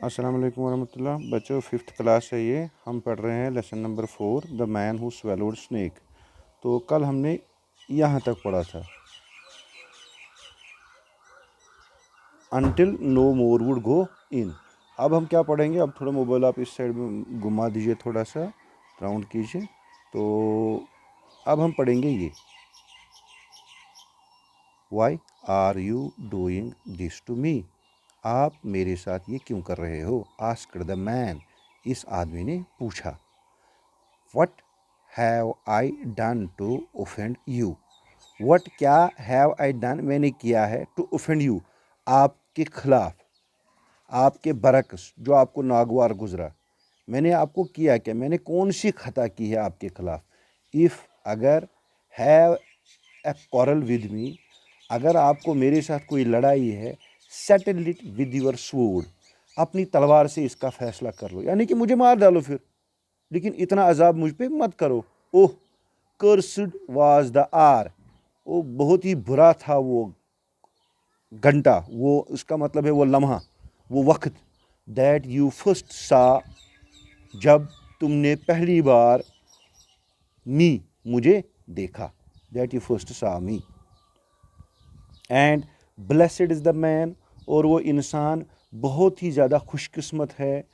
अस्सलाम वालेकुम वरहमतुल्लाह। बच्चों 5th क्लास है ये, हम पढ़ रहे हैं lesson number 4 the man who swallowed snake. तो कल हमने यहाँ तक पढ़ा था, until no more wood go in. अब हम क्या पढ़ेंगे, अब थोड़ा मोबाइल आप इस साइड में घुमा दीजिए, थोड़ा सा राउंड कीजिए। तो अब हम पढ़ेंगे ये, why are you doing this to me. आप मेरे साथ ये क्यों कर रहे हो? आस्क्ड द मैन, इस आदमी ने पूछा। What have I done to offend you? What क्या हैव आई डन मैंने किया है, टू ऑफेंड यू आपके खिलाफ, आपके बरक्स, जो आपको नागवार गुजरा। मैंने आपको किया क्या, मैंने कौन सी खता की है आपके खिलाफ? इफ़ अगर, have a quarrel with me, अगर आपको मेरे साथ कोई लड़ाई है, settle it with your sword, अपनी तलवार से इसका फैसला कर लो, यानी कि मुझे मार डालो फिर, लेकिन इतना अजाब मुझ पे मत करो। ओह कर्स्ड वाज द आर, वो बहुत ही बुरा था वो घंटा, वो उसका मतलब है वो लम्हा, वो वक्त। दैट यू फर्स्ट सा, जब तुमने पहली बार, मी मुझे देखा, that you first saw me. And blessed is the man, और वो इंसान बहुत ही ज़्यादा खुशकिस्मत है,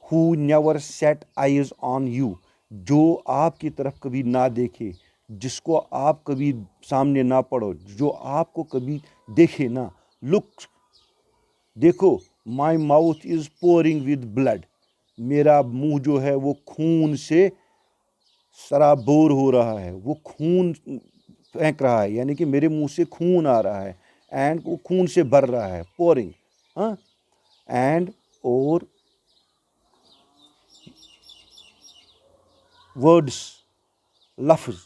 who never set eyes on you, जो आपकी तरफ कभी ना देखे, जिसको आप कभी सामने ना पढ़ो, जो आपको कभी देखे ना। लुक, देखो, my mouth is pouring with blood, मेरा मुंह जो है वो खून से सराबोर हो रहा है, वो खून फेंक रहा है, यानी कि मेरे मुंह से खून आ रहा है, एंड वो खून से भर रहा है, पोरिंग। हाँ, एंड और वर्ड्स, लफ्ज़,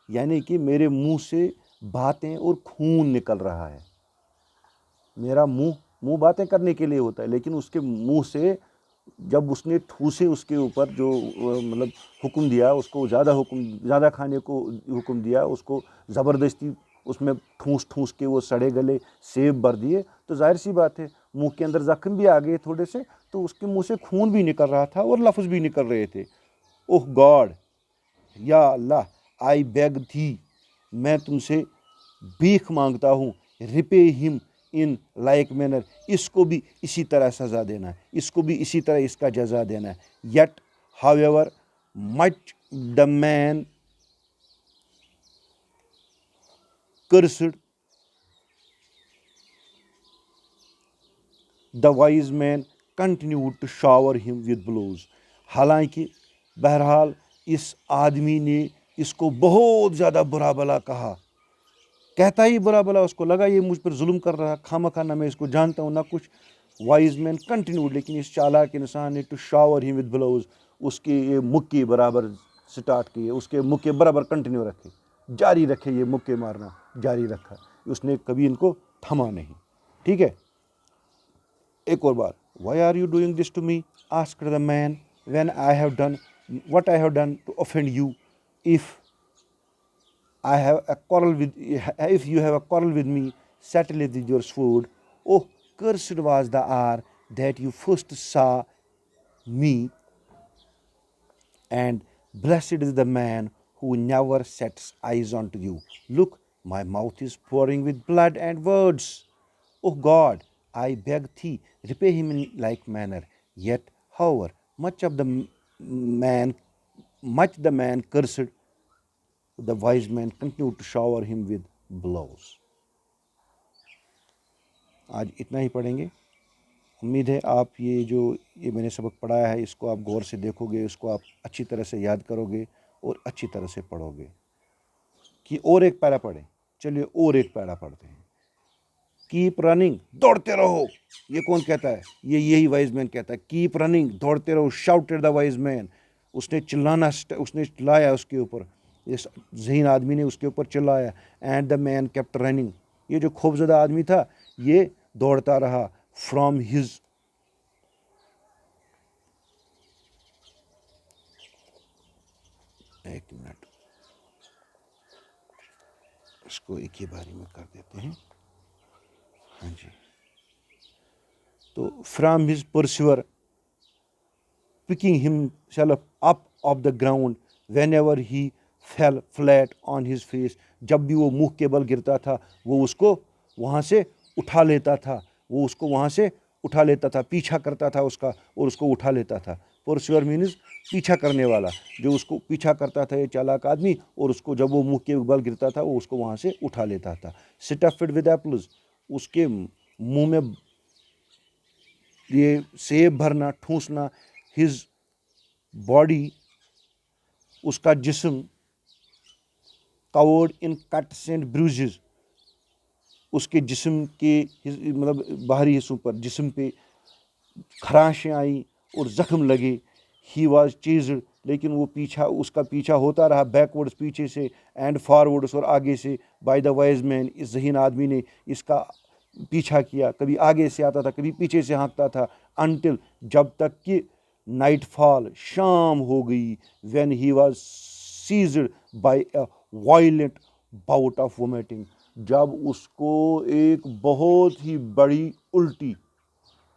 यानी कि मेरे मुंह से बातें और खून निकल रहा है। मेरा मुंह बातें करने के लिए होता है, लेकिन उसके मुंह से जब उसने ठूसे उसके ऊपर, जो मतलब हुक्म दिया उसको, ज़्यादा खाने को हुक्म दिया उसको, ज़बरदस्ती उसमें ठूस ठूस के वो सड़े गले सेब भर दिए, तो जाहिर सी बात है मुंह के अंदर जख्म भी आ गए थोड़े से, तो उसके मुंह से खून भी निकल रहा था और लफ्ज़ भी निकल रहे थे। ओह गॉड, या अल्लाह, आई बेग थी, मैं तुमसे भीख मांगता हूँ, repay him in like manner, इसको भी इसी तरह सज़ा देना है, इसको भी इसी तरह इसका जजा देना है। Yet however much the man cursed the wise man continued to shower him with blows, हालांकि बहरहाल इस आदमी ने इसको बहुत ज़्यादा बुरा भला कहा, कहता ही बुरा भला, उसको लगा ये मुझ पर जुल्म कर रहा, खामखा, ना मैं इसको जानता हूँ ना कुछ। वाइज मैन कंटिन्यूड, लेकिन इस चालाक इंसान ने to shower him with blows, उसके ये मुक्के बराबर स्टार्ट किए, उसके मुक्के बराबर कंटिन्यू रखे, जारी रखे, ये मुक्के मारना जारी रखा, उसने कभी इनको थमा नहीं। ठीक है, एक और बार, why are you doing this to me, asked the man, when I have done what I have done to offend you, if I have a quarrel with, if you have a quarrel with me, settle it with your sword. Oh, cursed was the hour that you first saw me, and blessed is the man who never sets eyes onto you. Look, my mouth is pouring with blood and words. Oh God, I beg thee, repay him in like manner. Yet, however, man, much the man cursed, the wise man continued to shower him with blows. आज इतना ही पढ़ेंगे। उम्मीद है आप ये मैंने सबक पढ़ाया है, इसको आप गौर से देखोगे, इसको आप अच्छी तरह से याद करोगे और अच्छी तरह से पढ़ोगे। कि और एक पैरा पढ़ें, चलिए और एक पैरा पढ़ते हैं। कीप रनिंग, दौड़ते रहो, ये कौन कहता है? ये यही वाइज मैन कहता है, कीप रनिंग, दौड़ते रहो। शाउटेड द वाइज मैन, उसने चिल्लाया उसके ऊपर, इस ज़हीन आदमी ने उसके ऊपर चिल्लाया। And the man kept running, ये जो खौफजदा आदमी था ये दौड़ता रहा। फ्रॉम हिज, एक मिनट, इसको एक ही बारी में कर देते हैं। हाँ जी, तो from his pursuer picking himself up off the ground whenever he fell flat on his face, जब भी वो मुंह के बल गिरता था वो उसको वहाँ से उठा लेता था, वो उसको वहाँ से उठा लेता था, पीछा करता था उसका और उसको उठा लेता था। परस्यूअर मीन्स पीछा करने वाला, जो उसको पीछा करता था ये चालाक आदमी, और उसको जब वो मुंह के बल गिरता था वो उसको वहाँ से उठा लेता था। स्टफ्ड विद एप्पल्स, उसके मुंह में ये सेब भरना, ठूंसना। हिज बॉडी, उसका जिस्म, covered in cuts and bruises, उसके जिस्म के मतलब बाहरी हिस्सों पर, जिस्म पे खराशें आई और ज़ख्म लगे। ही वॉज चीज्ड, लेकिन वो पीछा, उसका पीछा होता रहा बैकवर्ड्स, पीछे से, एंड फॉरवर्ड्स, और आगे से, बाय द वाइज मैन, इस ज़हीन आदमी ने इसका पीछा किया, कभी आगे से आता था कभी पीछे से हाँकता था, अनटिल, जब तक कि नाइट फॉल, शाम हो गई, when he was seized by a violent bout of vomiting, जब उसको एक बहुत ही बड़ी उल्टी,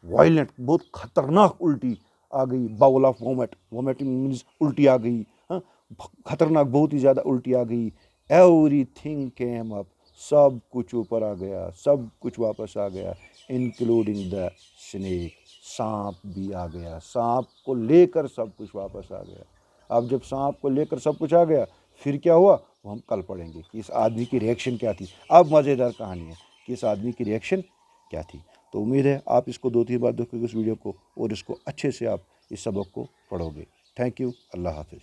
वायलेंट, बहुत खतरनाक उल्टी आ गई, bowl of vomit, vomiting means उल्टी आ गई, हाँ, खतरनाक, बहुत ही ज़्यादा उल्टी आ गई। एवरीथिंग केम अप, सब कुछ ऊपर आ गया, सब कुछ वापस आ गया, इंक्लूडिंग द स्नेक, सांप भी आ गया, सांप को लेकर सब कुछ वापस आ गया। अब जब सांप को लेकर सब कुछ आ गया, फिर क्या हुआ वो हम कल पढ़ेंगे कि इस आदमी की रिएक्शन क्या थी। अब मज़ेदार कहानी है कि इस आदमी की रिएक्शन क्या थी। तो उम्मीद है आप इसको 2-3 बार देखोगे इस वीडियो को, और इसको अच्छे से आप इस सबक को पढ़ोगे। Thank you. अल्लाह हाफिज़।